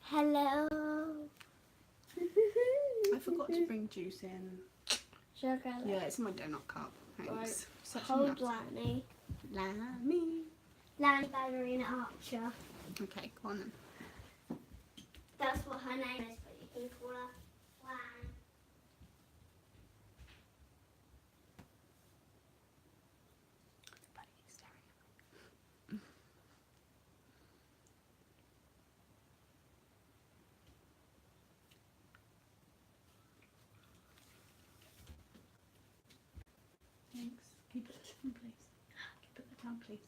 Hello. I forgot to bring juice in. Sugar. Yeah, it's in my donut cup. Thanks. Right. Hold Lanny. Lammy. Lanny by Marina Archer. Okay, go on then. That's what her name is, but you can call her Lan. Thanks. Can you put that down, please? Can you put that down, please?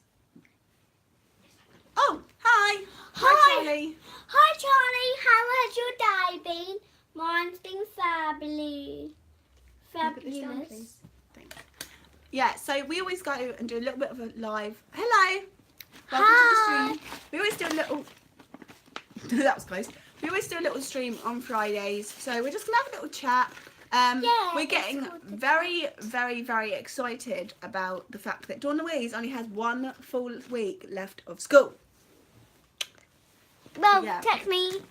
Oh, hi. Hi, Charlie. Hi, Charlie. How has your day been? Mine's been fabulous. Can you put this down, please? Thanks. Yeah, so we always go and do a little bit of a live. Hello. Welcome to the stream. We always do a little. That was close. We always do a little stream on Fridays, so we're just gonna have a little chat. We're getting very, very, very excited about the fact that Dawn-louise only has 1 full week left of school. Well, technically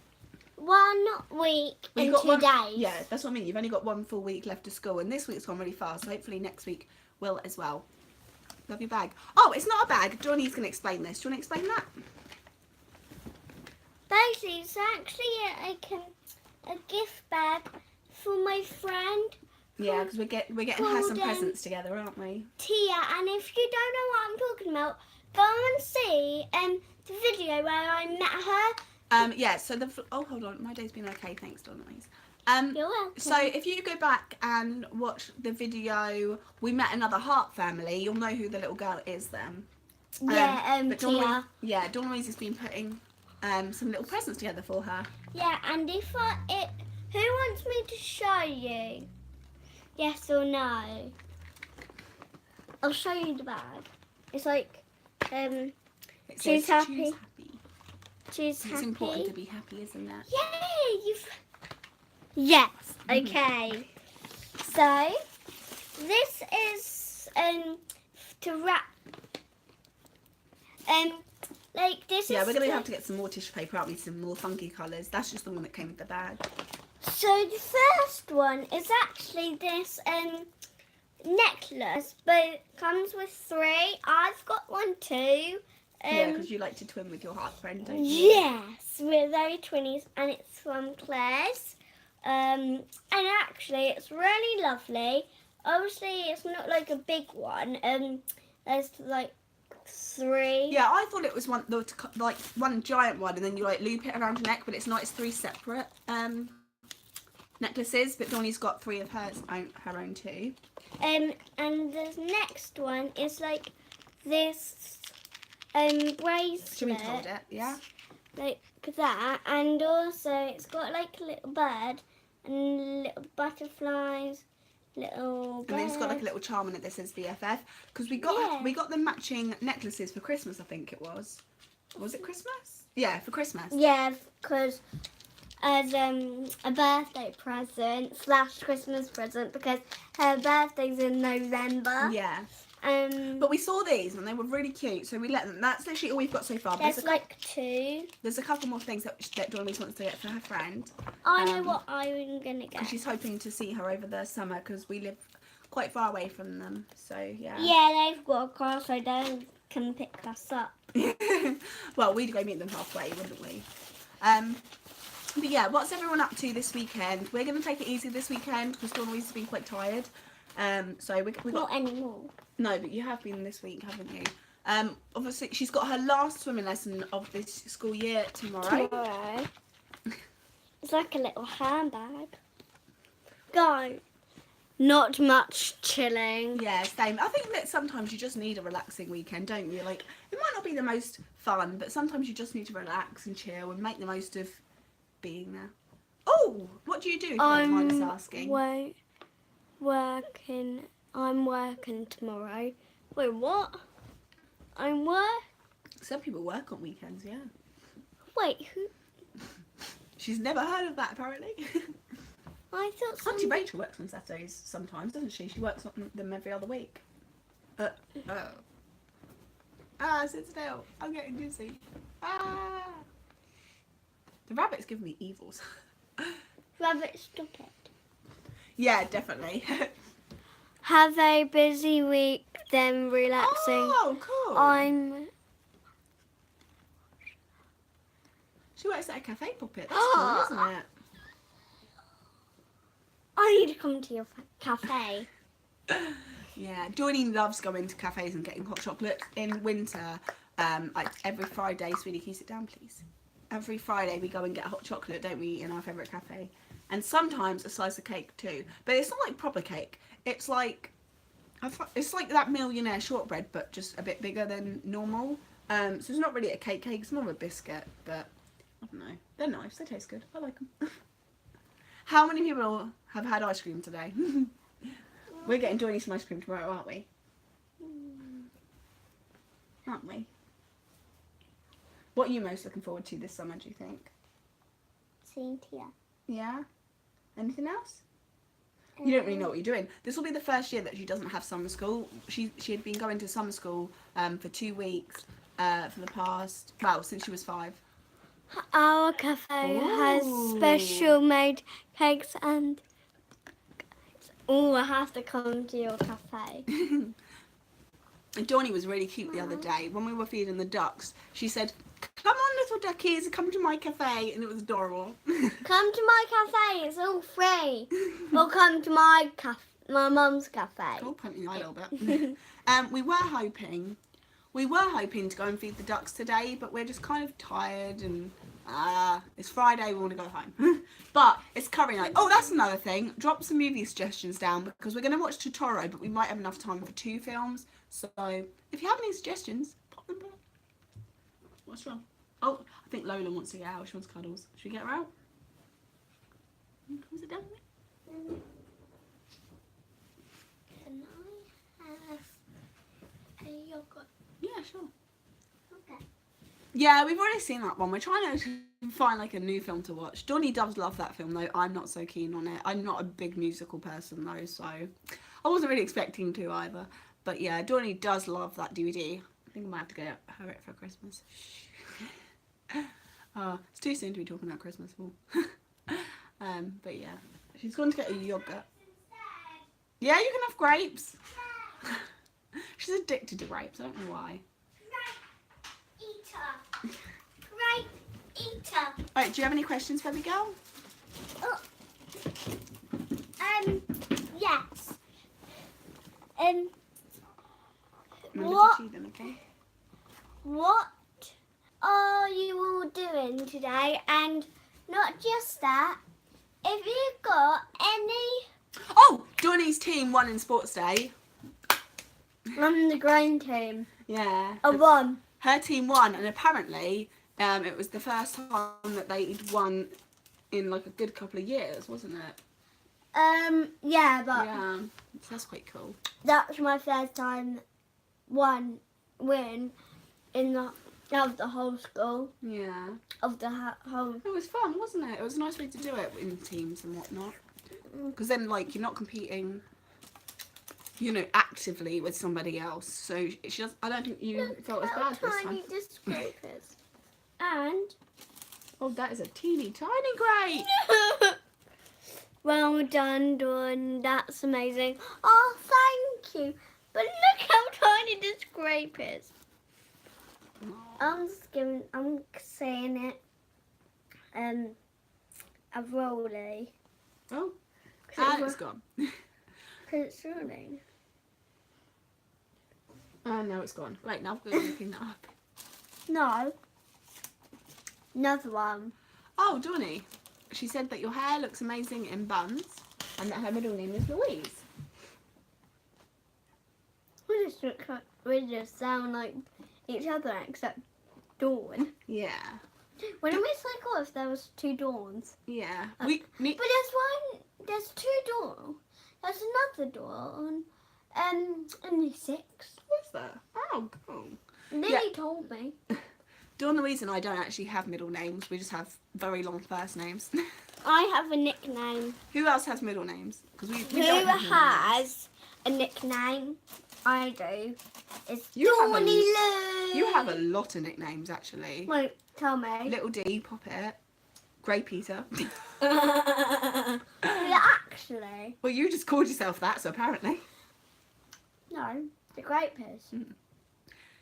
1 week and 2 days. Yeah, that's what I mean. You've only got 1 full week left of school, and this week's gone really fast. So hopefully next week will as well. Love your bag. Oh, it's not a bag. Dawn's going to explain this. Do you want to explain that? Basically, it's actually a gift bag for my friend. Yeah, because we're getting her some presents together, aren't we? Tia, and if you don't know what I'm talking about, go and see the video where I met her. Yeah. So hold on, my day's been okay. Thanks, Dawn-louise. You're welcome. So if you go back and watch the video, we met another Heart family. You'll know who the little girl is then. Tia. Dawn-louise has been putting some little presents together for her. Yeah, and who wants me to show you? Yes or no? I'll show you the bag. It's like choose happy. Choose happy. It's important to be happy, isn't it? Yay! Yes. Okay. So this is to wrap. Like this. Yeah, we're gonna have to get some more tissue paper out with some more funky colours. That's just the one that came with the bag. So the first one is actually this necklace, but it comes with 3. I've got one too. Yeah, because you like to twin with your heart friend, don't you? Yes, we're very twinnies, and it's from Claire's. And actually, it's really lovely. Obviously, it's not like a big one. There's like 3. Yeah, I thought it was one giant one, and then you like loop it around your neck, but it's not. It's 3 separate necklaces. But Donnie's got 3 of her own too. And the next one is like this bracelet. Should we hold it? Yeah. Like that, and also it's got like a little bird and little butterflies, little bird. And then it's got like a little charm in it that says BFF, because we got the matching necklaces for Christmas. I think it was. Was it Christmas? Yeah, for Christmas. Yeah, because as a birthday present / Christmas present, because her birthday's in November. Yeah. But we saw these and they were really cute, so we let them. That's literally all we've got so far. There's like 2. There's a couple more things that Dawn-louise wants to get for her friend. I know what I'm gonna get. She's hoping to see her over the summer because we live quite far away from them. So yeah. Yeah, they've got a car, so they can pick us up. Well, we'd go meet them halfway, wouldn't we? But yeah, what's everyone up to this weekend? We're gonna take it easy this weekend because Dawn-louise has been quite tired. So we got not anymore. No, but you have been this week, haven't you? Obviously, she's got her last swimming lesson of this school year tomorrow. It's like a little handbag. Go. Not much chilling. Yeah, same. I think that sometimes you just need a relaxing weekend, don't you? Like, it might not be the most fun, but sometimes you just need to relax and chill and make the most of being there. Oh, what do you do if you don't mind us asking? I'm working tomorrow. Wait, what? I'm work? Some people work on weekends, yeah. Wait, who? She's never heard of that, apparently. I thought Auntie Rachel works on Saturdays sometimes, doesn't she? She works on them every other week. Sit still. I'm getting dizzy. Ah. The rabbit's giving me evils. Rabbit, stop it. Yeah, definitely. Have a busy week, then relaxing. Oh, cool. She works at a cafe puppet. That's cool, isn't it? I need to come to your cafe. Yeah, Dawn loves going to cafes and getting hot chocolate in winter. Like every Friday, sweetie, can you sit down, please? Every Friday we go and get hot chocolate, don't we, in our favourite cafe? And sometimes a slice of cake too. But it's not like proper cake. It's like that millionaire shortbread, but just a bit bigger than normal. So it's not really a cake. It's more of a biscuit, but I don't know. They're nice. They taste good. I like them. How many people have had ice cream today? We're getting Dawn some ice cream tomorrow, aren't we? Aren't we? What are you most looking forward to this summer, do you think? Seeing Tia. Yeah? Anything else? You don't really know what you're doing. This will be the first year that she doesn't have summer school. She had been going to summer school for 2 weeks for the past, well, since she was 5. Our cafe has special made cakes and... Oh, I have to come to your cafe. And Dawn was really cute the other day. When we were feeding the ducks, she said, "Come on, little duckies, come to my cafe." And it was adorable. Come to my cafe, it's all free. Or come to my mum's cafe. Oh, punting a little bit. We were hoping to go and feed the ducks today, but we're just kind of tired and it's Friday, we want to go home. But it's curry night. Oh, that's another thing. Drop some movie suggestions down because we're going to watch Totoro, but we might have enough time for 2 films. So if you have any suggestions, pop them down. What's wrong? Oh, I think Lola wants to get out. She wants cuddles. Should we get her out? Come sit down with me. Can I have a yogurt? Yeah, sure. Okay. Yeah, we've already seen that one. We're trying to find like a new film to watch. Dawn does love that film though. I'm not so keen on it. I'm not a big musical person though, so I wasn't really expecting to either. But yeah, Dawn does love that DVD. I think I might have to get her it for Christmas. It's too soon to be talking about Christmas. But yeah, she's going to get a yogurt. Yeah, you can have grapes. She's addicted to grapes. I don't know why. Grape eater. Alright, do you have any questions for me, girl? Oh. Yes. What are you all doing today? And not just that, if you've got any... Oh, Dawn's team won in sports day. I'm the green team. Yeah. I won. Her team won, and apparently it was the first time that they'd won in like a good couple of years, wasn't it? Yeah, but yeah, that's quite cool. That's my first time win in of the whole school. Yeah. Of the whole. It was fun, wasn't it? It was a nice way to do it in teams and whatnot. Because then, like, you're not competing, you know, actively with somebody else. So she does. I don't think you felt as bad this time. Tiny scrapers. And oh, that is a teeny tiny grape. Well done, Dawn. That's amazing. Oh, thank you. But look how tiny this grape is. I'm saying it. A rolly. Oh. And it's gone. Because it's rolling. No, it's gone. Right, now I'm going to clean that up. No. Another one. Oh, Donnie. She said that your hair looks amazing in buns and that her middle name is Louise. We just sound like each other except Dawn. Yeah. When we cycle off, there was 2 Dawns. Yeah. But there's 2 Dawns. There's another Dawn. Only 6. What's that? Oh, cool. Lily told me. Dawn-louise and I don't actually have middle names. We just have very long first names. I have a nickname. Who else has middle names? Because we Who don't have middle has a nickname? I do. It's You have a- Dawn-louise. You have a lot of nicknames, actually. Wait, tell me. Little D, Poppet, Grey Peter. Actually. Well, you just called yourself that, so apparently. No, the Great Piss.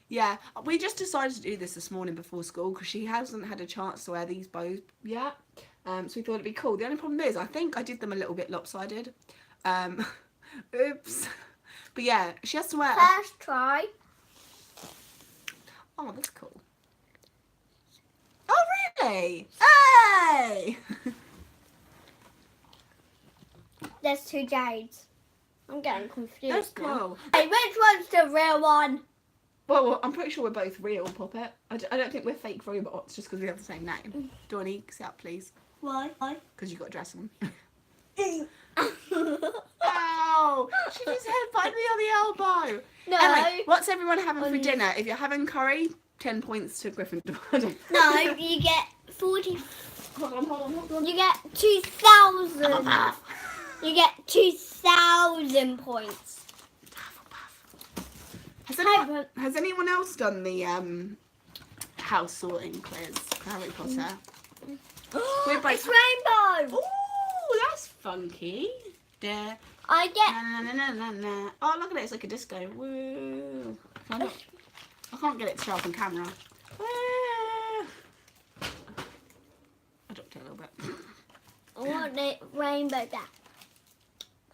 Yeah, we just decided to do this morning before school because she hasn't had a chance to wear these bows yet. So we thought it'd be cool. The only problem is, I think I did them a little bit lopsided. Oops. But yeah, she has to wear. First try. Oh, that's cool. Oh, really? Hey! There's 2 Jades. I'm getting confused. That's now. cool. Hey, which one's the real one? Well, I'm pretty sure we're both real, Poppet. I don't think we're fake robots just because we have the same name. Dawn-louise, sit up, please. Why? Because you've got a dress on. Ow! She just headbutted me on the elbow. No. Anyway, what's everyone having for dinner? If you're having curry, 10 points to Gryffindor. No, you get 40. Hold on. You get 2,000. You get 2,000 points. Has anyone else done the house sorting quiz, Harry Potter? We're both. It's rainbow. Ooh, that's funky. There. I get. Na. Oh, look at it! It's like a disco. Woo! I can't get it to show up on camera. Woo. I dropped it a little bit. I want the rainbow back.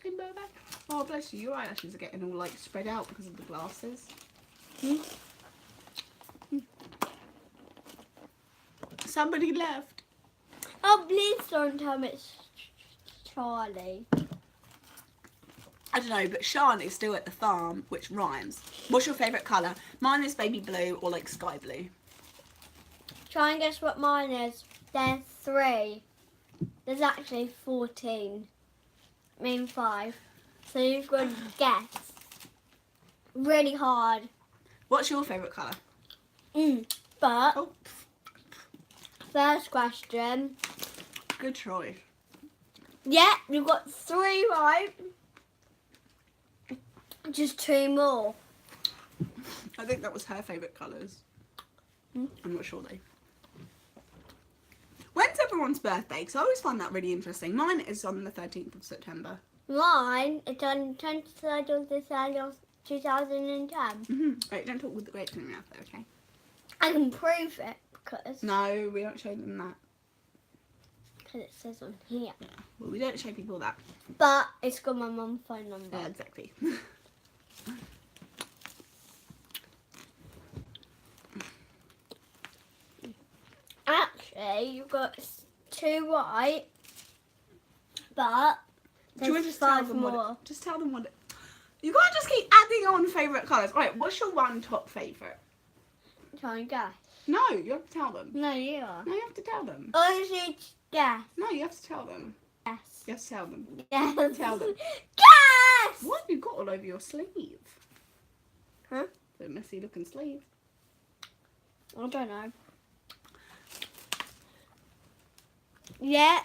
Rainbow back. Oh, bless you. Your eyelashes are getting all like spread out because of the glasses. Somebody left. Oh, please don't tell me it's Charlie. I don't know, but Sean is still at the farm, which rhymes. What's your favourite colour? Mine is baby blue or like sky blue. Try and guess what mine is. There's 3. There's actually 14. I mean 5. So you've got to guess. Really hard. What's your favourite colour? But Oh, first question. good choice. Yeah, you've got 3 right. Just 2 more. I think that was her favourite colours. I'm not sure though. When's everyone's birthday? Because I always find that really interesting. Mine is on the 13th of September. Mine is on 23rd of December 2010. Right, don't talk with the grapes in your mouth though, okay? I can prove it because No, we don't show them that. it says on here. Well, we don't show people that. But it's got my mum's phone number. Yeah, exactly. Actually, you've got 2 right, but Do you want there's to just tell 5 them more. what? Just tell them what. You can't just keep adding on favourite colours. Right, what's your one top favourite? Try and guess. No, you have to tell them. No, you are. No, you have to tell them. Oh, you should guess. No, you have to tell them. Yes. You have to tell them. Yes. Tell them. Guess! What have you got all over your sleeve? Huh? The messy looking sleeve. I don't know. Yeah.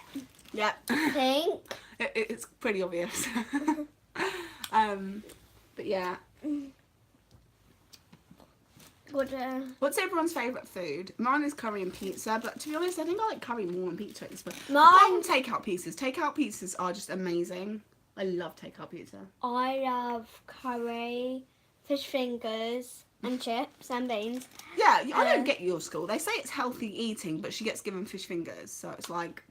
Yeah. Pink. It's pretty obvious. But yeah. What's everyone's favourite food? Mine is curry and pizza, but to be honest, I think I like curry more than pizza. But Mine. takeout pizzas. Takeout pizzas are just amazing. I love takeout pizza. I love curry, fish fingers, and chips and beans. Yeah, I don't get your school. They say it's healthy eating, but she gets given fish fingers, so it's like.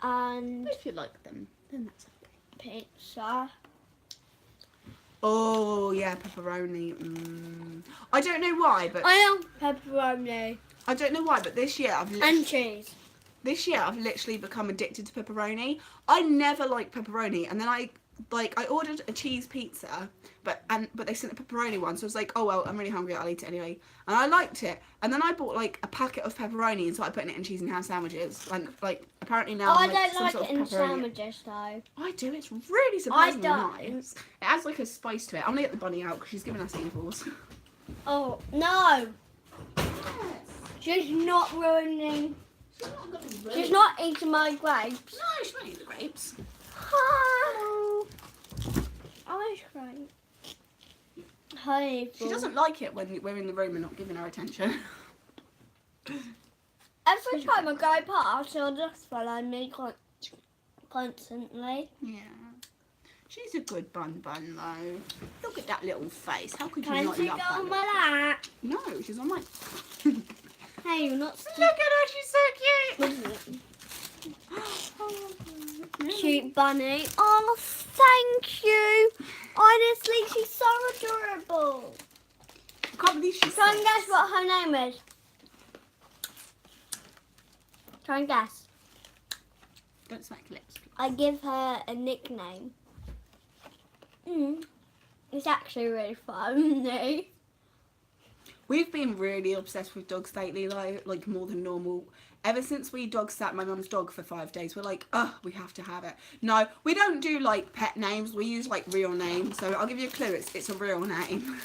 And If you like them, then that's okay. pizza. Oh yeah, pepperoni. I don't know why, but I love pepperoni. I don't know why, but this year And cheese. I've literally become addicted to pepperoni. I never liked pepperoni, and then I ordered a cheese pizza, but they sent a pepperoni one, so I was like, oh well, I'm really hungry, I'll eat it anyway. And I liked it, and then I bought like a packet of pepperoni and started putting it in cheese and ham sandwiches, and like apparently now. I I'm, don't some like sort it of in pepperoni. sandwiches though. I do. It's really surprisingly don't. nice. It adds like a spice to it. I'm gonna get the bunny out because she's giving us evils. Oh no! Yes. She's not ruining. She's not gonna ruin She's not eating my grapes. No, she's not eating the grapes. Hello. Ice cream. Hi. She doesn't like it when we're in the room and not giving her attention. Every time I go past, she'll just follow me constantly. Yeah. She's a good bun though. Look at that little face. How could you Can not she love go that? on my lap? No, she's on my... Hey, you're not Look at her, she's so cute. Cute bunny. Oh, thank you. Honestly, she's so adorable. I can't believe she's Try and six. guess what her name is. Try and guess. Don't smack lips, please. I give her a nickname. It's actually really funny. We've been really obsessed with dogs lately, like more than normal. Ever since we dog sat my mum's dog for 5 days, we're like, oh, we have to have it. No, we don't do like pet names. We use like real names. So I'll give you a clue. It's a real name.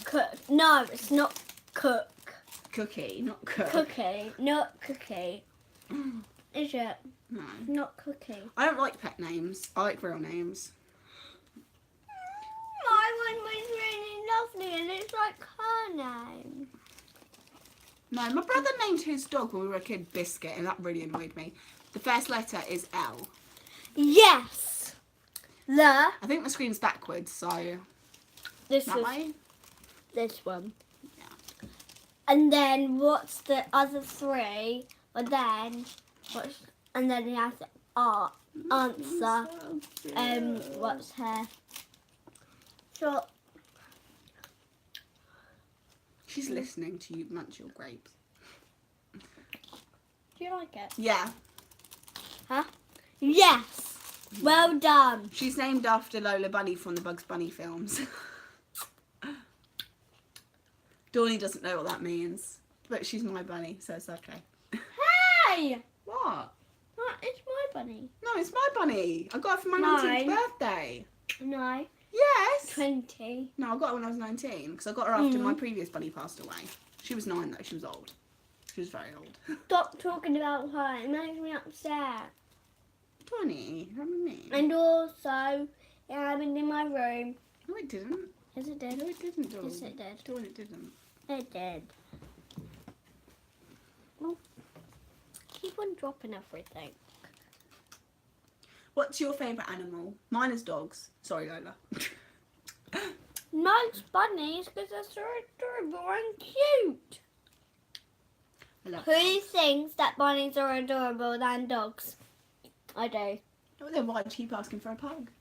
Cook. No, it's not Cook. Cookie, not Cook. Cookie, not Cookie. Is it? No. Not Cookie. I don't like pet names. I like real names. My one was really lovely and it's like her name. No, my brother named his dog when we were a kid Biscuit, and that really annoyed me. The first letter is L. Yes. I think the screen's backwards, so This that is way. this one. Yeah. And then what's the other three? And then he has to answer. What's her? So She's listening to you munch your grapes. do you like it? Yeah. Huh? Yes. Well done. She's named after Lola Bunny from the Bugs Bunny films. Dawnie doesn't know what that means, but she's my bunny, so it's okay. Hey! What? It's my bunny. No, it's my bunny. I got it for my No. 19th birthday. No. Yes. 20. No, I got her when I was 19 because I got her after my previous bunny passed away. She was 9 though. She was old. She was very old. Stop talking about her. It makes me upset. Dawnie, how many? And also, it happened in my room. No, it didn't. Yes, it did. No, it didn't, Dawn. Yes, it did. Dawn, it didn't. It did. Well, keep on dropping everything. What's your favourite animal? Mine is dogs. Sorry, Lola. Mine's bunnies because they're so adorable and cute. I love Who thinks that bunnies are adorable than dogs? I do. Oh, then why'd you keep asking for a pug?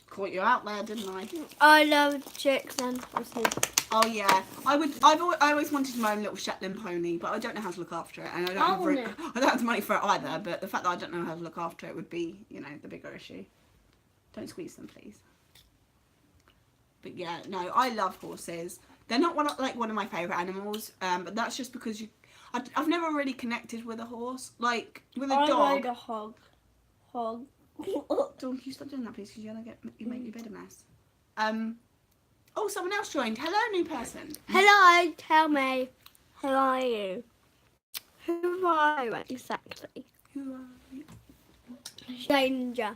Caught you out there, didn't I? I love chicks and horses. Oh yeah, I always wanted my own little Shetland pony, but I don't know how to look after it, and I don't have the money for it either. But the fact that I don't know how to look after it would be, you know, the bigger issue. Don't squeeze them, please. But yeah, no, I love horses. They're not one of my favourite animals, but that's just because I've never really connected with a horse. Like with a dog. I like a hog. Hog. Dawn, can you stop doing that, please? Because you make your bed a mess. Oh, someone else joined. Hello, new person. Hello, tell me. Who are you? Who are you exactly? Who are you? Stranger.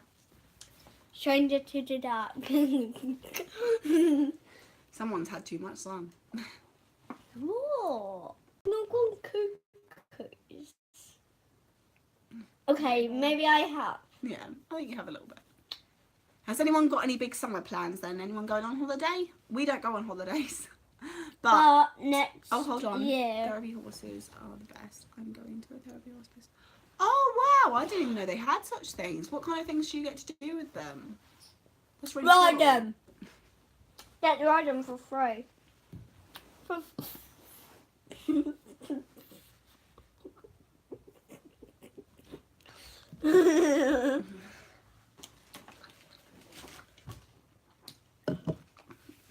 Stranger to the dark. Someone's had too much sun. What? Not gone cookies. Okay, maybe I have. Yeah, I think you have a little bit. Has anyone got any big summer plans then? Anyone going on holiday? We don't go on holidays. But next oh, hold on. year. Therapy horses are the best. I'm going to a therapy hospice. Oh, wow. I didn't even know they had such things. What kind of things do you get to do with them? That's really Ride cool. them. Get to ride them for free.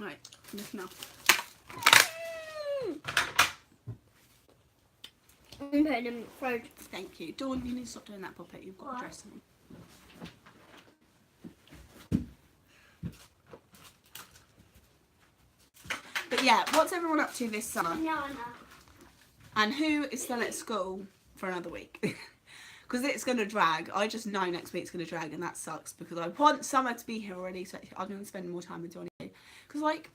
Right, listen up. I'm putting them in the fridge. Thank you. Dawn, you need to stop doing that puppet. You've got a dress on. But yeah, what's everyone up to this summer? No. And who is still at school for another week? because it's going to drag. I just know next week's going to drag, and that sucks because I want Summer to be here already, so I'm going to spend more time with Donnie. Because, like,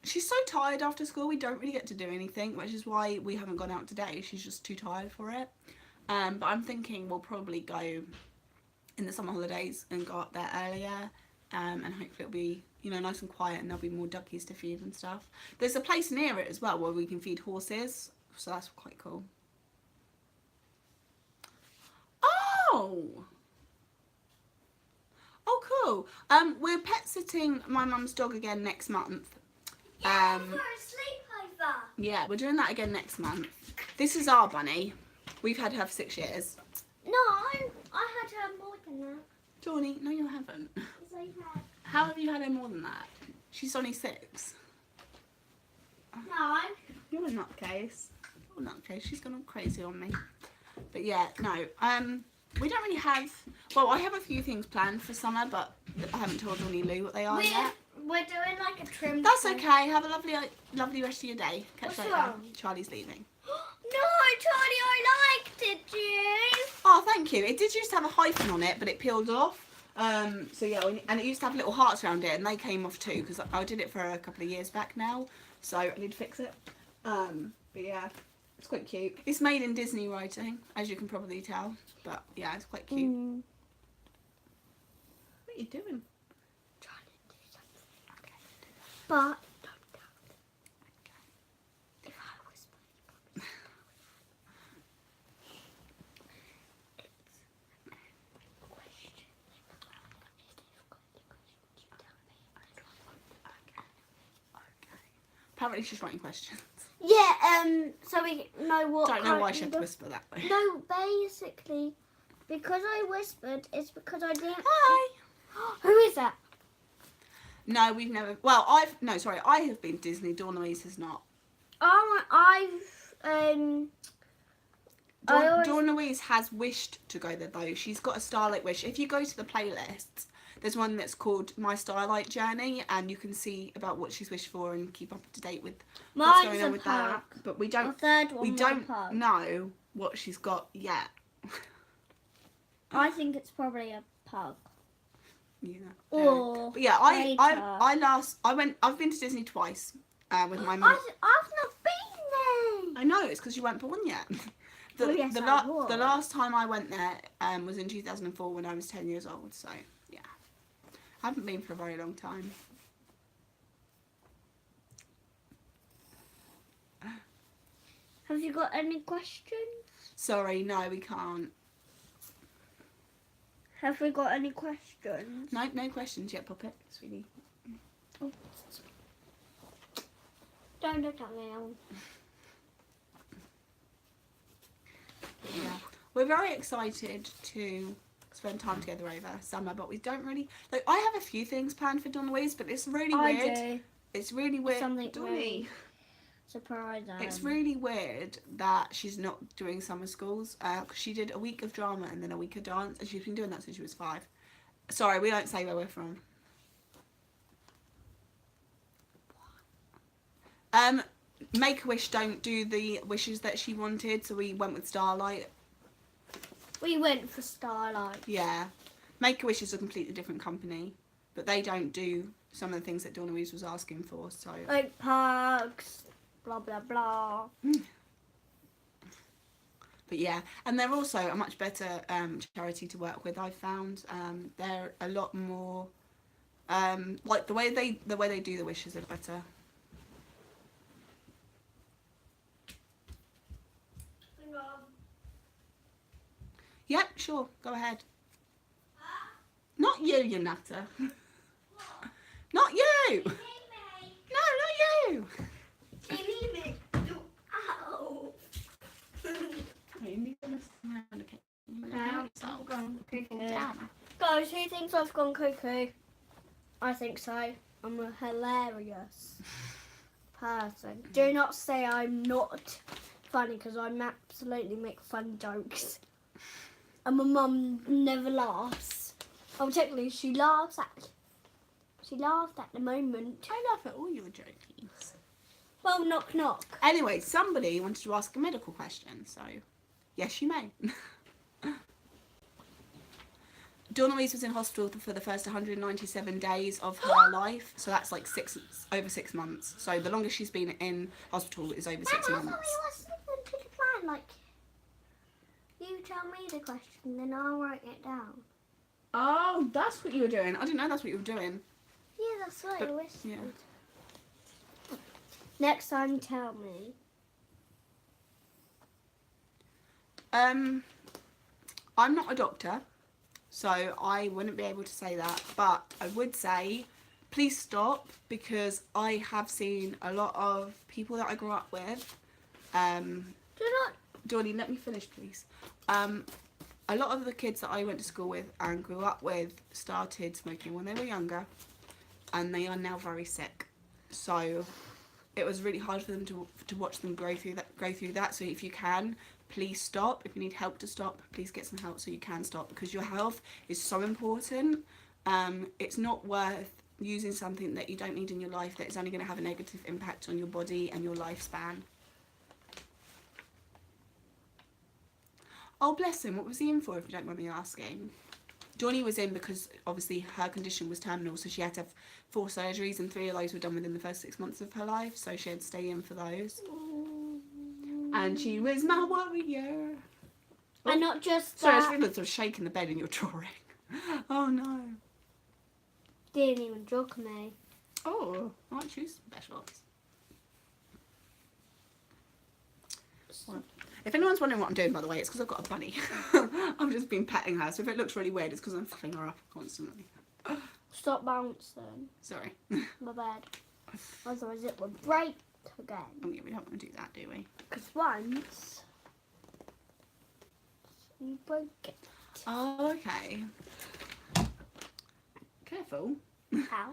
she's so tired after school, we don't really get to do anything, which is why we haven't gone out today. She's just too tired for it. But I'm thinking we'll probably go in the summer holidays and go up there earlier, and hopefully it'll be, you know, nice and quiet, and there'll be more duckies to feed and stuff. There's a place near it as well where we can feed horses, so that's quite cool. Oh, cool. We're pet sitting my mum's dog again next month. Yeah, for a sleepover. Yeah, we're doing that again next month. This is our bunny. We've had her for 6 years. No, I had her more than that. Johnny, no you haven't. Yes, I have. How have you had her more than that? She's only 6. No. You're a nutcase. You're a nutcase. She's gone all crazy on me. But yeah, no. We don't really have... Well, I have a few things planned for summer, but I haven't told Donnie Lou what they are yet. We're doing like a trim. That's okay. Have a lovely rest of your day. Catch you later. Wrong? Charlie's leaving. No, Charlie, I liked it, did you? Oh, thank you. It did used to have a hyphen on it, but it peeled off. So yeah, and it used to have little hearts around it, and they came off too, because I did it for a couple of years back now, so I need to fix it. But yeah, it's quite cute. It's made in Disney writing, as you can probably tell, but yeah, it's quite cute. What are you doing? Trying to do something. Okay. But don't tell them. Okay. If I whisper, you probably Apparently she's writing questions. Yeah, so we know what. Don't know why she had to whisper that way. No, basically, because I whispered, it's because I didn't. Hi. Who is that? No, we've never. Well, I have been to Disney. Dawn-louise has not. Dawn-louise has wished to go there though. She's got a Starlight wish. If you go to the playlist, there's one that's called My Starlight Journey, and you can see about what she's wished for and keep up to date with what's going on with that. But we don't know what she's got yet. I think it's probably a pug. Yeah. Or but yeah, I've been to Disney twice with my mum. I've not been there. I know, it's because you weren't born yet. The last time I went there was in 2004 when I was 10 years old. So yeah, I haven't been for a very long time. Have you got any questions? Sorry, no, we can't. Have we got any questions? No, no questions yet, Puppet, sweetie. Oh. Don't look at me. Yeah, we're very excited to spend time together over summer, but we don't really. Like, I have a few things planned for Dawn-louise, but it's really weird. I do. It's really weird. Something really surprising. It's really weird that she's not doing summer schools because she did a week of drama and then a week of dance, and she's been doing that since she was 5. Sorry, we don't say where we're from. Make-A-Wish don't do the wishes that she wanted, so we went with Starlight. We went for Starlight. Yeah. Make-A-Wish is a completely different company, but they don't do some of the things that Dawn-louise was asking for, so... Like pugs, blah, blah, blah. But yeah, and they're also a much better charity to work with, I've found. They're a lot more... like, the way they do the wishes are better. Yep, sure, go ahead. Not you, you nutter. Not you! No, not you! Ow! Guys, who thinks I've gone cuckoo? I think so. I'm a hilarious person. Do not say I'm not funny, because I absolutely make fun jokes. And my mum never laughs. Oh, technically, she laughs at the moment. I laugh at all your jokes. Well, knock knock. Anyway, somebody wanted to ask a medical question, so yes, you may. Dawn-louise was in hospital for the first 197 days of her life, so that's like over 6 months. So the longest she's been in hospital is over 6 months. What's to the plan? Like, you tell me the question, then I'll write it down. Oh, that's what you were doing. I didn't know that's what you were doing. Yeah, that's what I whispered. Yeah. Next time, tell me. I'm not a doctor, so I wouldn't be able to say that, but I would say please stop, because I have seen a lot of people that I grew up with. Dawnie, let me finish, please. A lot of the kids that I went to school with and grew up with started smoking when they were younger, and they are now very sick. So it was really hard for them to watch them go through that. So if you can, please stop. If you need help to stop, please get some help so you can stop, because your health is so important. It's not worth using something that you don't need in your life that is only going to have a negative impact on your body and your lifespan. Oh, bless him. What was he in for, if you don't mind me asking? Dawnie was in because obviously her condition was terminal, so she had to have 4 surgeries, and 3 of those were done within the first 6 months of her life, so she had to stay in for those. And she was my warrior. And not just Sorry, that. I just realised shaking the bed in your drawing. Oh no. Didn't even joke me. Oh, aren't you special? Well, if anyone's wondering what I'm doing, by the way, it's because I've got a bunny. I've just been petting her, so if it looks really weird, it's because I'm fucking her up constantly. Stop bouncing. Sorry. My bed. Otherwise it will break again. Oh yeah, we don't want to do that, do we? Because once you broke it. Oh, okay. Careful. How?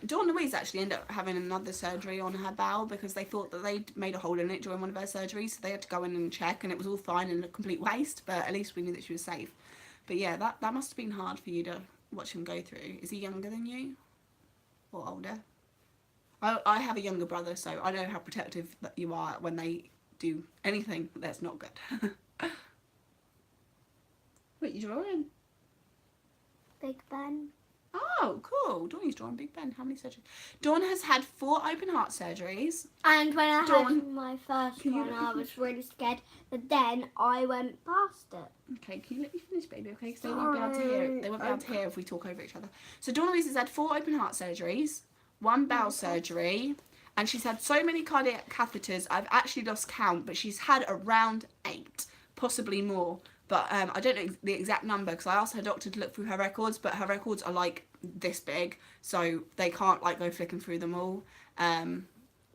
Dawn-louise actually ended up having another surgery on her bowel because they thought that they'd made a hole in it during one of her surgeries, so they had to go in and check, and it was all fine and a complete waste, but at least we knew that she was safe. But yeah, that must have been hard for you to watch him go through. Is he younger than you? Or older? I have a younger brother, so I know how protective that you are when they do anything that's not good. What are you drawing? Big Ben. Oh, cool. Dawnie's drawing Big Ben. How many surgeries? Dawn has had 4 open heart surgeries. And when I Dawn, had my first one, I was really scared. But then I went past it. Okay, can you let me finish, baby? Okay, because they won't be able to hear. They won't be able to hear if we talk over each other. So Dawn-louise has had 4 open heart surgeries, 1 bowel surgery, and she's had so many cardiac catheters. I've actually lost count, but she's had around 8, possibly more. But I don't know the exact number because I asked her doctor to look through her records, but her records are like this big, so they can't like go flicking through them all.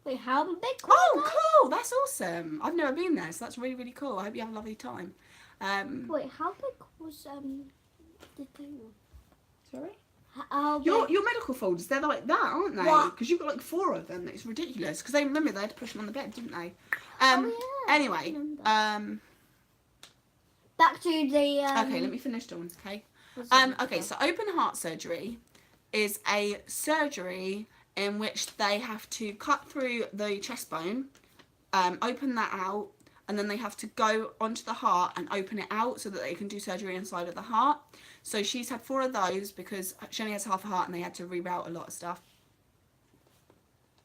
Wait, how big? Oh, cool! That's awesome. I've never been there, so that's really, really cool. I hope you have a lovely time. Wait, how big was the thing? Sorry? How big? Your medical folders, they're like that, aren't they? What? Because you've got like 4 of them. It's ridiculous. Because they remember they had to push them on the bed, didn't they? Oh, yeah. Anyway, back to the. Okay, let me finish, Dawn. Okay. Okay, so open heart surgery is a surgery in which they have to cut through the chest bone, open that out, and then they have to go onto the heart and open it out so that they can do surgery inside of the heart. So she's had 4 of those because she only has half a heart and they had to reroute a lot of stuff.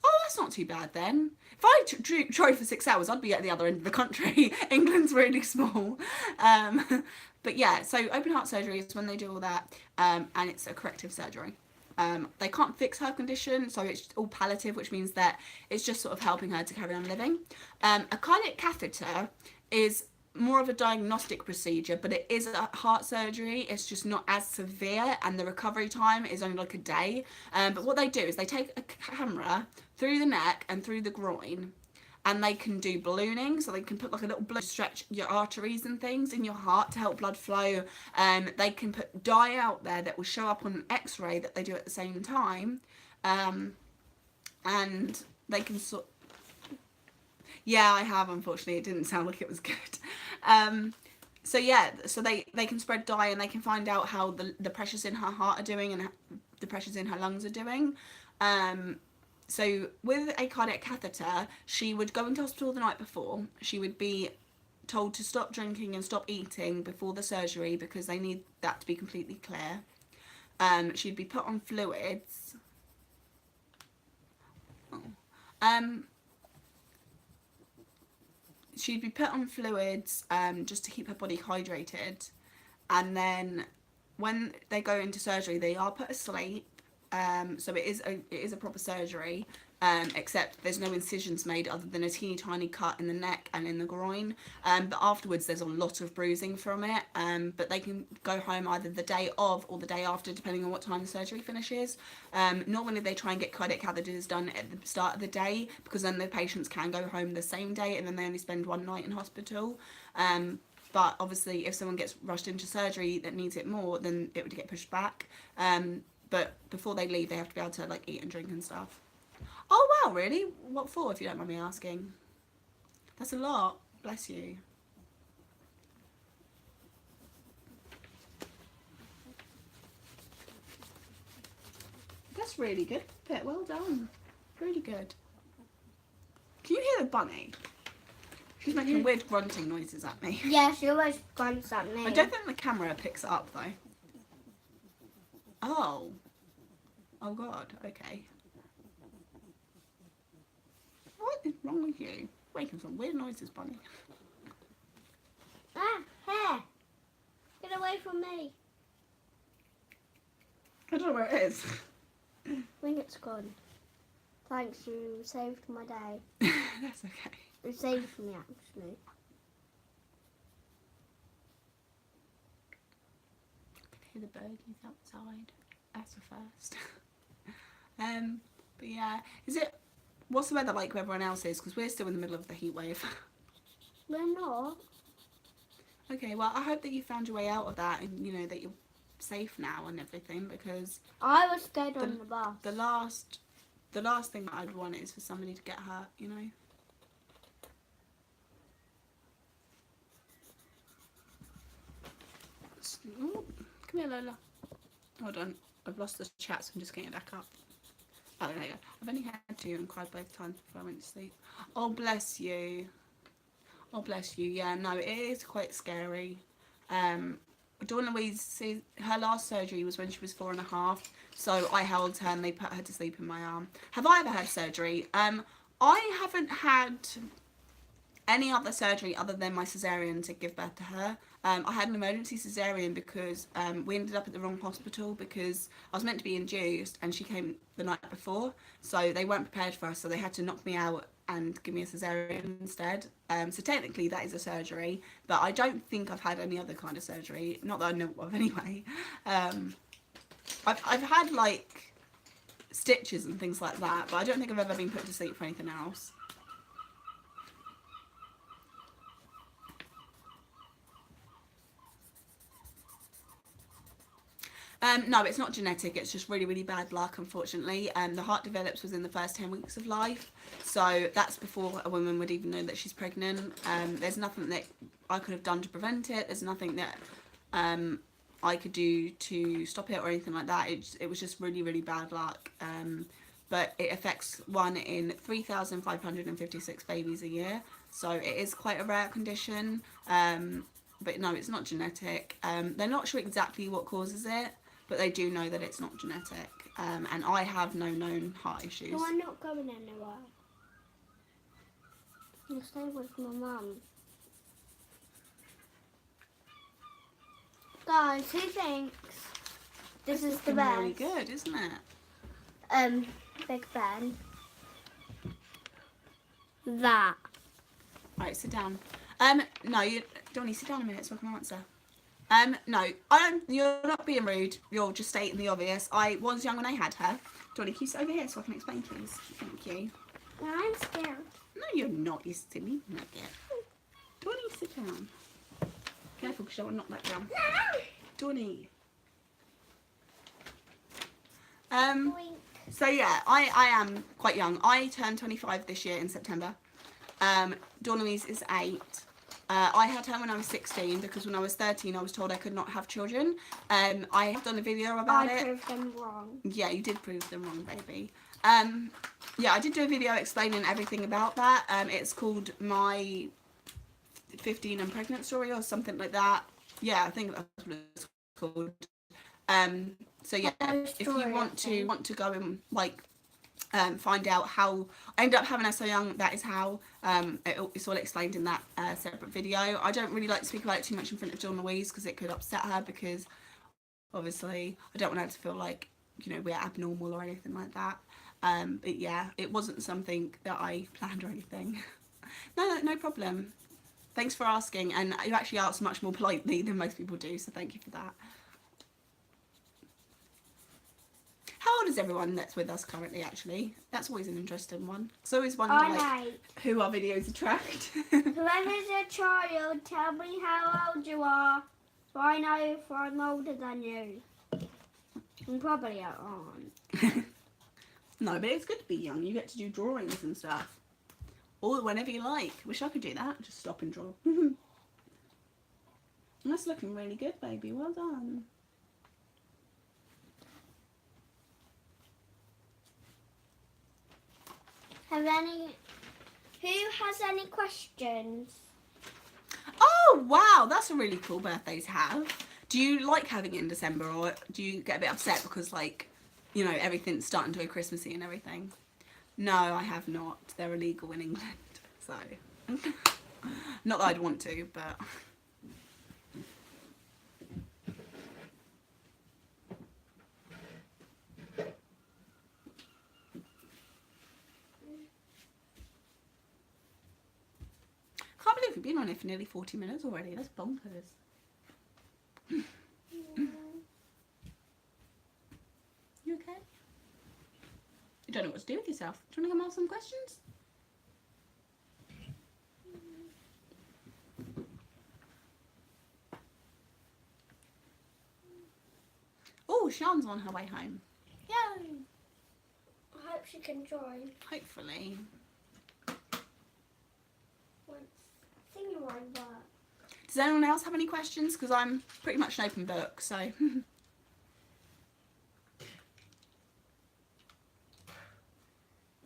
Oh, that's not too bad then. If I drove for 6 hours, I'd be at the other end of the country. England's really small. But yeah, so open heart surgery is when they do all that, and it's a corrective surgery. They can't fix her condition, so it's all palliative, which means that it's just sort of helping her to carry on living. A cardiac catheter is more of a diagnostic procedure, but it is a heart surgery. It's just not as severe, and the recovery time is only like a day. But what they do is they take a camera through the neck and through the groin, and they can do ballooning, so they can put like a little balloon, stretch your arteries and things in your heart to help blood flow. They can put dye out there that will show up on an x-ray that they do at the same time, and they can sort. Yeah, I have, unfortunately. It didn't sound like it was good. So yeah, so they can spread dye and they can find out how the pressures in her heart are doing and the pressures in her lungs are doing. So with a cardiac catheter, she would go into hospital the night before. She would be told to stop drinking and stop eating before the surgery because they need that to be completely clear. She'd be put on fluids. She'd be put on fluids just to keep her body hydrated, and then when they go into surgery they are put asleep. So it is a proper surgery, except there's no incisions made other than a teeny tiny cut in the neck and in the groin. But afterwards there's a lot of bruising from it. But they can go home either the day of or the day after, depending on what time the surgery finishes. Normally they try and get cardiac catheters done at the start of the day, because then the patients can go home the same day and then they only spend one night in hospital. But obviously if someone gets rushed into surgery that needs it more, then it would get pushed back. But before they leave, they have to be able to like eat and drink and stuff. Oh wow, really? What for, if you don't mind me asking? That's a lot. Bless you. That's really good. Well done. Really good. Can you hear the bunny? She's making weird grunting noises at me. Yeah, she always grunts at me. I don't think the camera picks it up though. Oh. Oh god, okay. What is wrong with you? Making some weird noises, bunny. Ah, hair. Get away from me. I don't know where it is. I think it's gone. Thanks, you saved my day. That's okay. You saved me, actually. I can hear the birdies outside. That's a first. But yeah, what's the weather like where everyone else is? Because we're still in the middle of the heat wave. We're not. Okay, well I hope that you found your way out of that, and you know that you're safe now and everything, because I was scared on the bus. The last thing that I'd want is for somebody to get hurt, you know. Ooh, come here, Lola. Hold on, I've lost the chat, so I'm just getting it back up. Oh, there you go. I've only had two and cried both times before I went to sleep. Oh, bless you. Oh, bless you. Yeah, no, it is quite scary. Dawn-louise, her last surgery was when she was 4.5, so I held her and they put her to sleep in my arm. Have I ever had surgery? I haven't had any other surgery other than my cesarean to give birth to her. I had an emergency cesarean because we ended up at the wrong hospital, because I was meant to be induced and she came the night before, so they weren't prepared for us, so they had to knock me out and give me a cesarean instead. So technically that is a surgery, but I don't think I've had any other kind of surgery, not that I know of anyway. I've had like stitches and things like that, but I don't think I've ever been put to sleep for anything else. No, it's not genetic, it's just really, really bad luck, unfortunately. The heart develops within the first 10 weeks of life, so that's before a woman would even know that she's pregnant. There's nothing that I could have done to prevent it, there's nothing that I could do to stop it or anything like that. It was just really, really bad luck. But it affects 1 in 3,556 babies a year, so it is quite a rare condition. But no, it's not genetic. They're not sure exactly what causes it, but they do know that it's not genetic. And I have no known heart issues. No, I'm not going anywhere. I'll stay with my mum. Guys, who thinks this is the best? Really good, isn't it? Big Ben. That. Right, sit down. No, you don't need to sit down a minute so I can answer. No, you're not being rude. You're just stating the obvious. I was young when I had her. Donnie, can you sit over here so I can explain, please? Thank you. I'm scared. No, you're not, you silly nugget. Donnie, sit down. Careful, because I want to knock that down. Donnie. So yeah, I am quite young. I turned 25 this year in September. Dawn-louise is 8. I had her when I was 16 because when I was 13 I was told I could not have children. I have done a video about it. I proved them wrong. Yeah, you did prove them wrong, baby. Yeah, I did do a video explaining everything about that. It's called my 15 and pregnant story or something like that. Yeah, I think that's what it's called. So yeah, if you want to go and like find out how I ended up having her so young, that is how. It's all explained in that separate video. I don't really like to speak about it too much in front of Dawn-louise because it could upset her, because obviously I don't want her to feel like, you know, we're abnormal or anything like that. But yeah, it wasn't something that I planned or anything. No problem. Thanks for asking, and you actually asked much more politely than most people do, so thank you for that. How old is everyone that's with us currently, actually? That's always an interesting one. So I always wonder, like, who our videos attract. Whoever's a child, tell me how old you are, so I know if I'm older than you. I'm probably aren't. No, but it's good to be young. You get to do drawings and stuff. Or whenever you like. Wish I could do that. Just stop and draw. That's looking really good, baby. Well done. Who has any questions? Oh, wow. That's a really cool birthday to have. Do you like having it in December, or do you get a bit upset because, like, you know, everything's starting to go Christmassy and everything? No, I have not. They're illegal in England, so. Not that I'd want to, but. Can't believe we've been on it for nearly 40 minutes already. That's bonkers. You okay? You don't know what to do with yourself. Do you want to come ask some questions? Oh, Sean's on her way home. Yay! I hope she can join. Hopefully. Does anyone else have any questions? Because I'm pretty much an open book, so.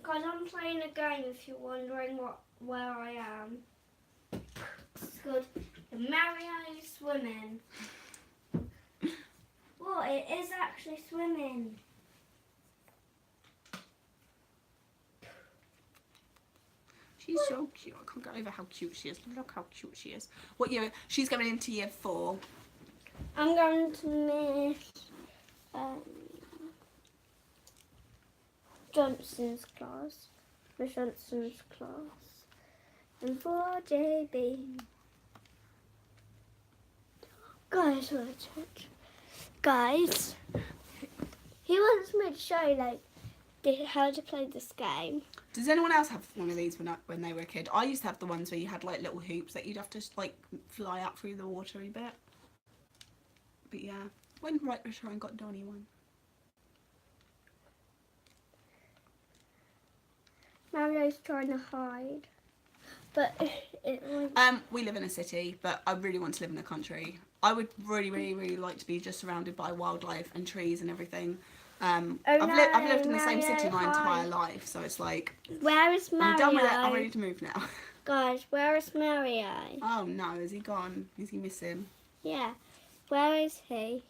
Guys, I'm playing a game if you're wondering where I am. It's called the Mario Swimming. Well, it is actually swimming. She's so cute. I can't get over how cute she is. Look how cute she is. What year? She's going into year 4. I'm going to Miss Johnson's class. Miss Johnson's class. And 4JB. Guys, guys, he wants me to show like how to play this game. Does anyone else have one of these when they were a kid? I used to have the ones where you had like little hoops that you'd have to like fly up through the water a bit. But yeah, when right before I got Donnie one. Mario's trying to hide, but we live in a city, but I really want to live in the country. I would really like to be just surrounded by wildlife and trees and everything. I've lived in the same city my entire life, so it's like, where is Mario? I'm done with it. I'm ready to move now. Guys, where is Mario? Oh no, is he gone? Is he missing? Yeah, where is he?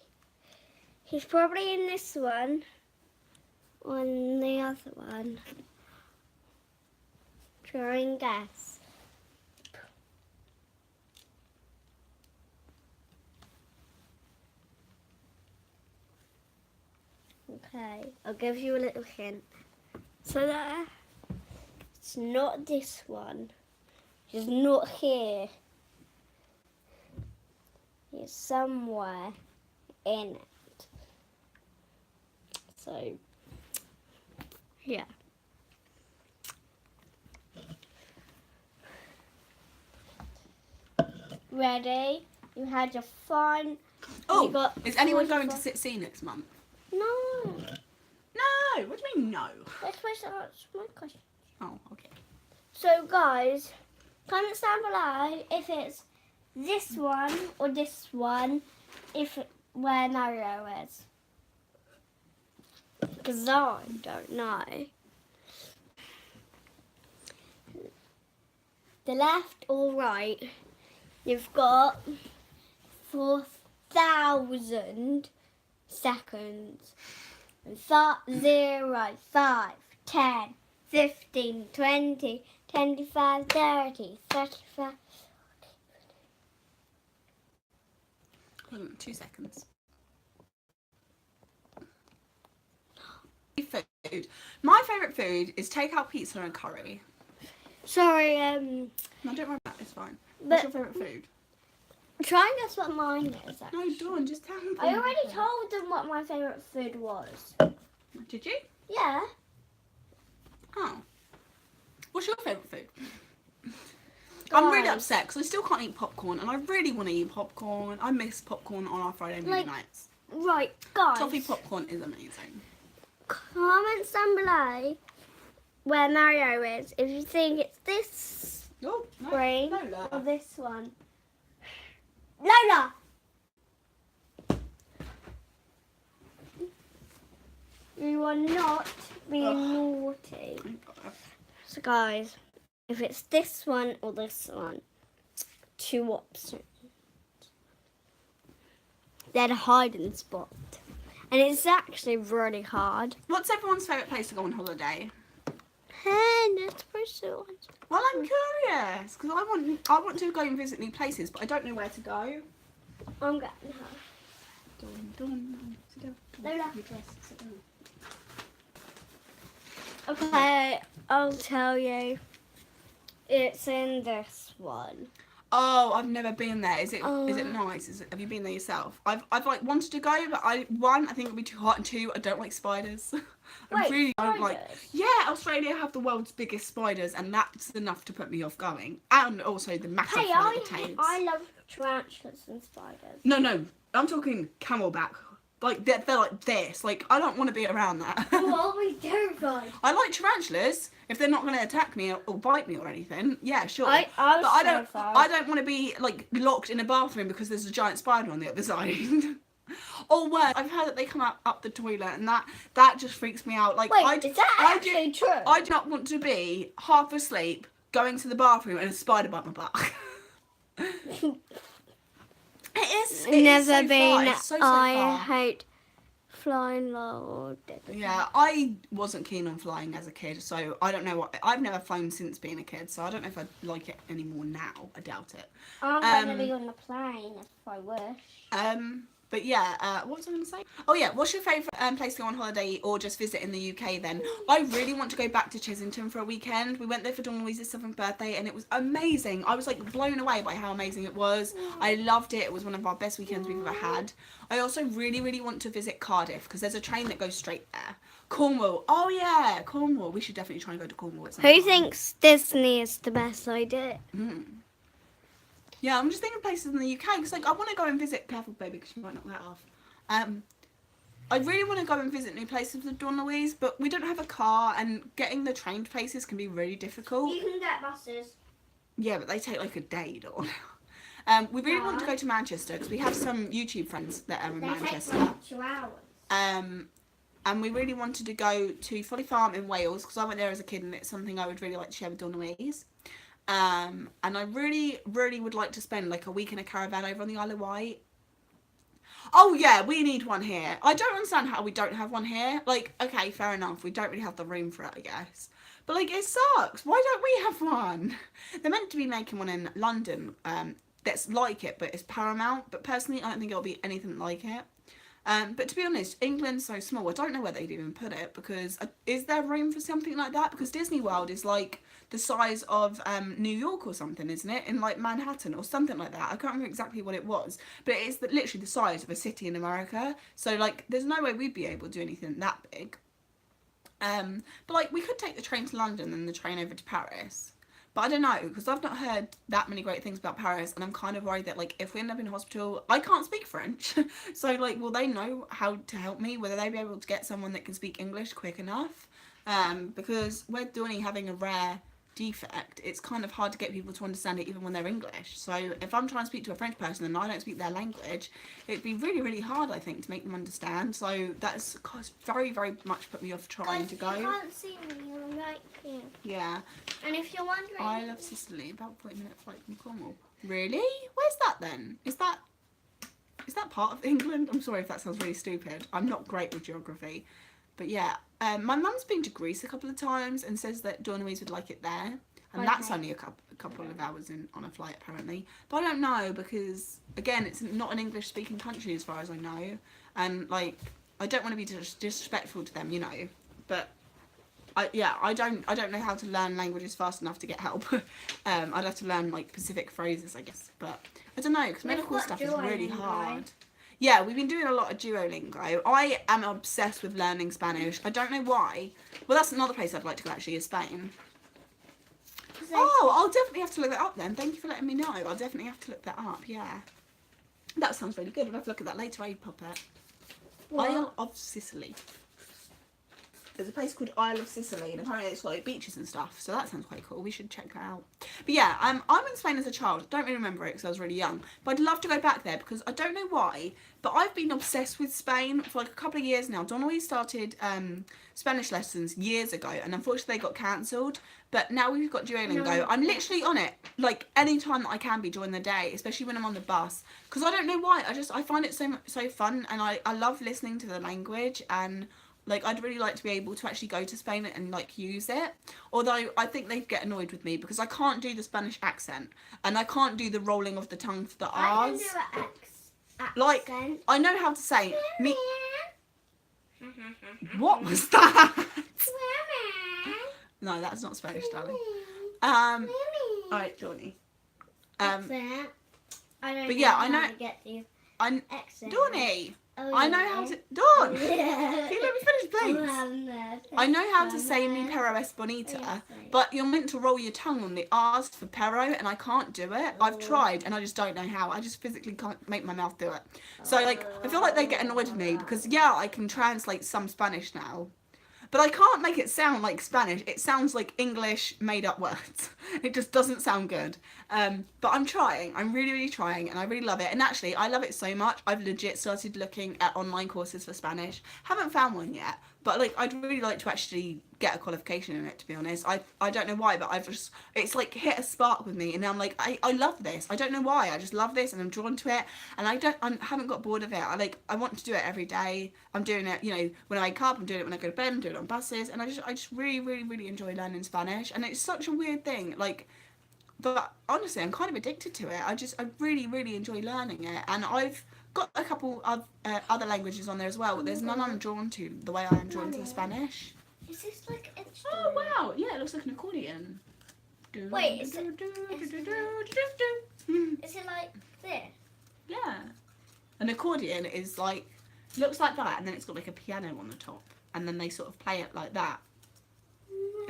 He's probably in this one, or in the other one. Try and guess. Okay, I'll give you a little hint. So that it's not this one. He's not here. He's somewhere in it. So, yeah. Ready? You had your fun. Oh, is anyone going to Sit See next month? No. No. What do you mean no? Let's wait to answer my question. Oh, okay. So guys, comment down below if it's this one or this one, where Mario is. Because I don't know. The left or right You've got 4,000 seconds. 0, 5, 10, 15, 20, 25, 30, 35. 2 seconds. Food. My favourite food is takeout pizza and curry. Sorry, No, don't worry about it, it's fine. What's your favourite food? Try and guess what mine is, actually. No, Dawn, just tell me. I already told them what my favourite food was. Did you? Yeah. Oh. What's your favourite food? Guys. I'm really upset because I still can't eat popcorn and I really want to eat popcorn. I miss popcorn on our Friday movie nights. Right, guys. Toffee popcorn is amazing. Comments down below where Mario is if you think it's this green or this one. Lola! You are not being naughty. So guys, if it's this one or this one, 2 options. They're the hiding spot. And it's actually really hard. What's everyone's favourite place to go on holiday? That's so. Well, I'm curious because I want to go and visit new places, but I don't know where to go. I'm getting her. Dawn, sit down. Lola. Your dress, sit down. Okay, I'll tell you. It's in this one. Oh, I've never been there. Is it nice? Have you been there yourself? I've like wanted to go, but I think it'll be too hot, and 2, I don't like spiders. I really don't like. Yeah, Australia have the world's biggest spiders, and that's enough to put me off going. And also the massive flight of tails. I love tarantulas and spiders. No, I'm talking camelback. Like they're like this. Like I don't want to be around that. What are we terrified? I like tarantulas if they're not going to attack me or bite me or anything. Yeah, sure. I don't want to be like locked in a bathroom because there's a giant spider on the other side. Or worse, I've heard that they come up the toilet and that just freaks me out. Like, wait, is that actually true? I do not want to be half asleep going to the bathroom and a spider bite my butt. It's never so been. far. It's so I far. hate flying low. Yeah, I wasn't keen on flying as a kid, so I don't know what. I've never flown since being a kid, so I don't know if I'd like it anymore now. I doubt it. I'm gonna be on the plane if I wish. But yeah, what was I going to say? Oh yeah, what's your favourite place to go on holiday or just visit in the UK then? I really want to go back to Chessington for a weekend. We went there for Dawn-louise's 7th birthday and it was amazing. I was like blown away by how amazing it was. I loved it. It was one of our best weekends we've ever had. I also really, really want to visit Cardiff because there's a train that goes straight there. Cornwall. Oh yeah, Cornwall. We should definitely try and go to Cornwall at some Who time. thinks Disney is the best idea? Yeah, I'm just thinking places in the UK because like I want to go and visit. Careful, baby, because you might knock that off. I really want to go and visit new places with Dawn-louise, but we don't have a car, and getting the train to places can be really difficult. You can get buses. Yeah, but they take like a day, Dawn. We really want to go to Manchester because we have some YouTube friends that are in Manchester. They take like 2 hours. And we really wanted to go to Folly Farm in Wales because I went there as a kid, and it's something I would really like to share with Dawn-louise. And I really, really would like to spend like a week in a caravan over on the Isle of Wight. Oh yeah, we need one here. I don't understand how we don't have one here. Like, okay, fair enough. We don't really have the room for it, I guess. But like, it sucks. Why don't we have one? They're meant to be making one in London that's like it, but it's Paramount. But personally, I don't think it'll be anything like it. But to be honest, England's so small. I don't know where they'd even put it because is there room for something like that? Because Disney World is like the size of New York or something, isn't it? In like Manhattan or something like that. I can't remember exactly what it was, but it is literally the size of a city in America. So like, there's no way we'd be able to do anything that big. But like, we could take the train to London and the train over to Paris. But I don't know, because I've not heard that many great things about Paris, and I'm kind of worried that, like, if we end up in hospital, I can't speak French. So, like, will they know how to help me? Will they be able to get someone that can speak English quick enough? Because we're having a rare defect, it's kind of hard to get people to understand it even when they're English. So if I'm trying to speak to a French person and I don't speak their language, it'd be really, really hard, I think, to make them understand. So that's very, very much put me off trying to go. You can't see me, I'm right here. Yeah. And if you're wondering... I love Sicily, about 40-minute flight from Cornwall. Really? Where's that then? Is that part of England? I'm sorry if that sounds really stupid. I'm not great with geography. But yeah, my mum's been to Greece a couple of times and says that Dawn-louise would like it there. And that's only a couple of hours on a flight, apparently. But I don't know, because, again, it's not an English-speaking country as far as I know. And, like, I don't want to be disrespectful to them, you know. But, I don't know how to learn languages fast enough to get help. I'd have to learn, like, specific phrases, I guess. But, I don't know, because medical stuff is really hard. Yeah, we've been doing a lot of Duolingo. I am obsessed with learning Spanish. I don't know why. Well, that's another place I'd like to go, actually, is Spain. Oh, I'll definitely have to look that up then. Thank you for letting me know. I'll definitely have to look that up, yeah. That sounds really good. I'll have to look at that later, eh, Puppet? Isle of Sicily. There's a place called Isle of Sicily, and apparently it's like beaches and stuff, so that sounds quite cool. We should check that out. But yeah, I'm in Spain as a child. I don't really remember it because I was really young, but I'd love to go back there because I don't know why, but I've been obsessed with Spain for like a couple of years now. Dawn-louise started Spanish lessons years ago, and unfortunately they got cancelled, but now we've got Duolingo. No. I'm literally on it, like any time that I can be during the day, especially when I'm on the bus, because I don't know why. I find it so fun, and I love listening to the language, and like, I'd really like to be able to actually go to Spain and, like, use it. Although, I think they'd get annoyed with me because I can't do the Spanish accent. And I can't do the rolling of the tongue for the R's. I can do an accent. Like, I know how to say... me. What was that? No, that's not Spanish, darling. Alright, Johnny. Accent. I don't but yeah, I know... how to get the accent. Donnie! Oh, I know how to... Dawn! Yeah. Can you let me finish, please? I know how to say mi perro es bonita, but you're meant to roll your tongue on the R's for perro, and I can't do it. I've tried, and I just don't know how. I just physically can't make my mouth do it. So, like, I feel like they get annoyed with me, because, yeah, I can translate some Spanish now, but I can't make it sound like Spanish. It sounds like English made-up words. It just doesn't sound good. But I'm trying. I'm really, really trying, and I really love it. And actually, I love it so much, I've legit started looking at online courses for Spanish. Haven't found one yet, but like, I'd really like to actually get a qualification in it, to be honest. I don't know why, but it's like hit a spark with me, and I'm like, I love this. I don't know why. I just love this, and I'm drawn to it, and I haven't got bored of it. I want to do it every day. I'm doing it, you know, when I wake up, I'm doing it when I go to bed, I'm doing it on buses, and I just really, really, really enjoy learning Spanish. And it's such a weird thing, like, but honestly, I'm kind of addicted to it. I really, really enjoy learning it, and I've got a couple of other languages on there as well, but there's none I'm drawn to the way I am drawn to the Spanish. Is this like an instrument? Oh wow, yeah, it looks like an accordion. Wait, is it like this? Yeah. An accordion is like, looks like that, and then it's got like a piano on the top, and then they sort of play it like that.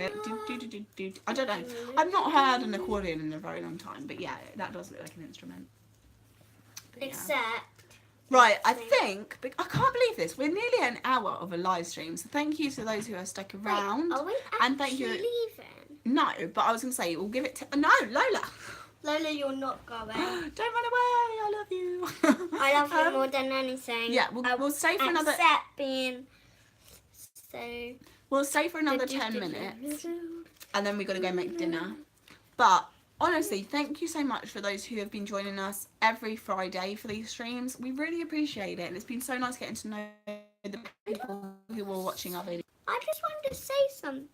I don't know. I've not heard an accordion in a very long time, but yeah, that does look like an instrument. But yeah. Except... Right, I think, I can't believe this, we're nearly an hour of a live stream, so thank you to those who are stuck around. Wait, are we and thank you. Leaving? No, but I was going to say, we'll give it to... No, Lola! Lola, you're not going. Don't run away, I love you. I love you more than anything. Yeah, we'll stay for another... Except being so... We'll stay for another 10 minutes, and then we're going to go make dinner. But honestly, thank you so much for those who have been joining us every Friday for these streams. We really appreciate it, and it's been so nice getting to know the people who were watching our videos. I just wanted to say something.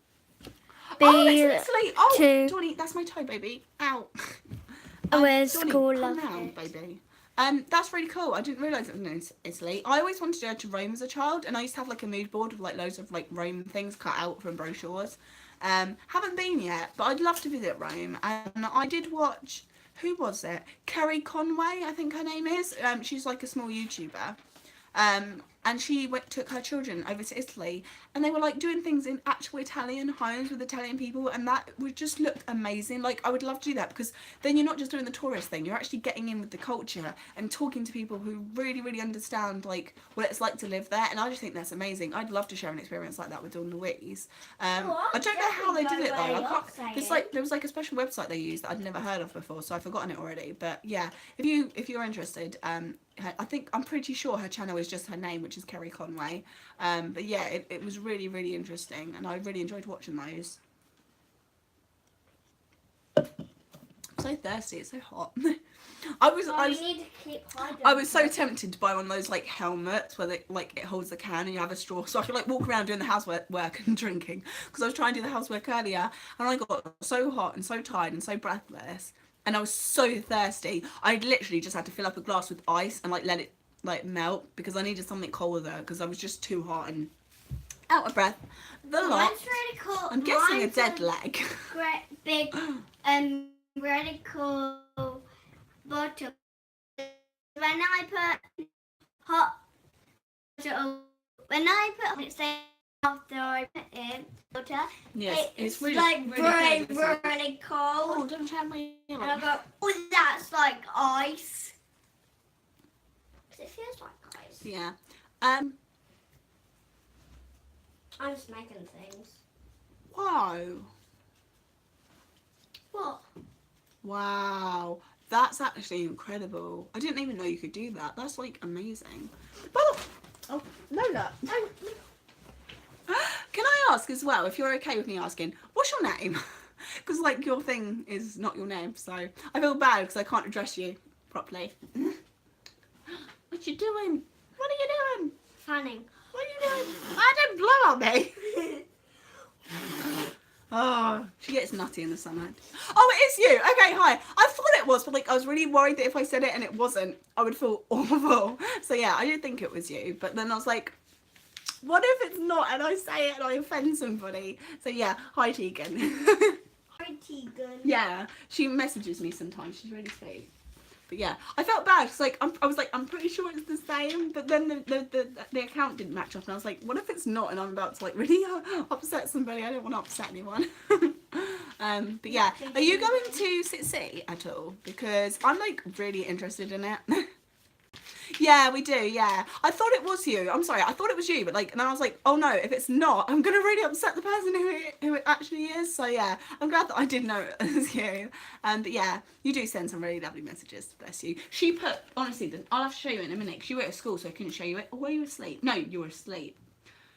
Oh, Johnny, that's my toe, baby. Ow. Where's Johnny, school calm down, baby. That's really cool. I didn't realise it was in Italy. I always wanted to go to Rome as a child, and I used to have like a mood board with like loads of like Rome things cut out from brochures. Haven't been yet, but I'd love to visit Rome. And I did watch, who was it? Kerry Conway, I think her name is. She's like a small YouTuber. and she took her children over to Italy, and they were like doing things in actual Italian homes with Italian people, and that would just look amazing. Like, I would love to do that, because then you're not just doing the tourist thing, you're actually getting in with the culture and talking to people who really, really understand like what it's like to live there. And I just think that's amazing. I'd love to share an experience like that with Dawn-louise. I don't know how they did it though. I can't, there was like a special website they used that I'd never heard of before, so I've forgotten it already. But yeah, if you're interested, I'm pretty sure her channel is just her name, which is Kerry Conway. But yeah, it was really, really interesting, and I really enjoyed watching those. I'm so thirsty, it's so hot. I was so tempted to buy one of those like helmets where it holds the can and you have a straw, so I could like walk around doing the housework and drinking, because I was trying to do the housework earlier and I got so hot and so tired and so breathless, and I was so thirsty. I literally just had to fill up a glass with ice and like let it like melt, because I needed something colder because I was just too hot and out of breath. The lot. Really cool. I'm guessing a dead leg. Great big really cool bottle. When I put hot it after I put in water, yes, it's really, like really, really cold. Oh, don't tell me. And I go, oh, that's like ice. It feels like ice. Yeah. I'm just making things. Wow. What? Wow. That's actually incredible. I didn't even know you could do that. That's like amazing. Oh, Lola. No. Can I ask as well, if you're okay with me asking, what's your name? Because like your thing is not your name, so I feel bad because I can't address you properly. What you doing? What are you doing? Fanning. What are you doing? I don't blow on me. Oh, she gets nutty in the summer. Oh, it is you. Okay, hi. I thought it was, but like I was really worried that if I said it and it wasn't, I would feel awful. So yeah, I did think it was you, but then I was like, what if it's not and I say it and I offend somebody? So yeah, hi Tegan. Hi Tegan. Yeah, she messages me sometimes. She's really sweet. But yeah, I felt bad because like I was like, I'm pretty sure it's the same, but then the account didn't match up, and I was like, what if it's not? And I'm about to like really upset somebody. I don't want to upset anyone. But yeah, are you going to Sit at all? Because I'm like really interested in it. Yeah, we do, yeah. I thought it was you. I'm sorry, I thought it was you, but like, and then I was like, oh no, if it's not, I'm gonna really upset the person who it actually is. So yeah, I'm glad that I did know it was you. But yeah, you do send some really lovely messages, bless you. She put, honestly, I'll have to show you in a minute, because you were at school, so I couldn't show you it. Or were you asleep? No, you were asleep.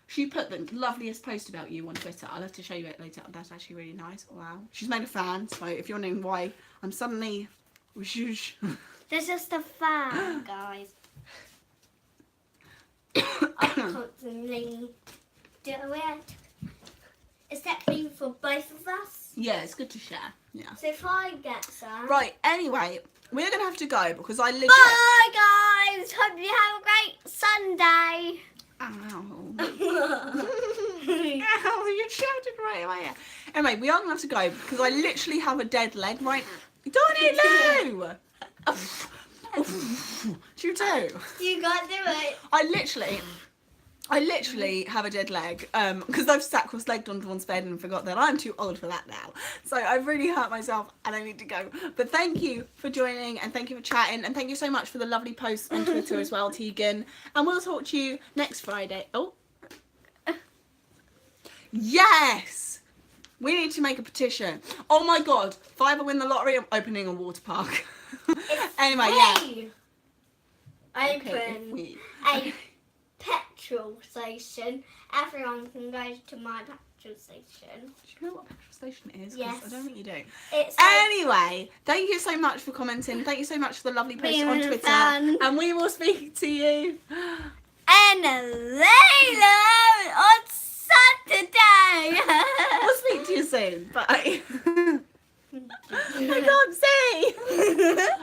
She put the loveliest post about you on Twitter. I'll have to show you it later. That's actually really nice. Wow. She's made a fan, so if you're wondering why I'm suddenly... This is the fan, guys. I constantly do it. Is that clean for both of us? Yeah, it's good to share. Yeah. So if I get some. Right, anyway, we're going to have to go because I legit... Bye, guys. Hope you have a great Sunday. Ow. Ow, you shouted right away. Anyway, we are going to have to go because I literally have a dead leg right... Donnie, no! You do. You can't do it. I literally have a dead leg because I've sat cross-legged on Dawn's bed and forgot that I'm too old for that now. So I've really hurt myself and I need to go. But thank you for joining and thank you for chatting and thank you so much for the lovely posts on Twitter as well, Tegan. And we'll talk to you next Friday. Oh. Yes! We need to make a petition. Oh my God. If I ever win the lottery, I'm opening a water park. Anyway, yeah. Open a petrol station. Everyone can go to my petrol station. Do you know what a petrol station is? Yes. I don't think you do. It's anyway, thank you so much for commenting. Thank you so much for the lovely posts on Twitter. And we will speak to you. And later on Saturday. We'll speak to you soon. Bye. I can't see.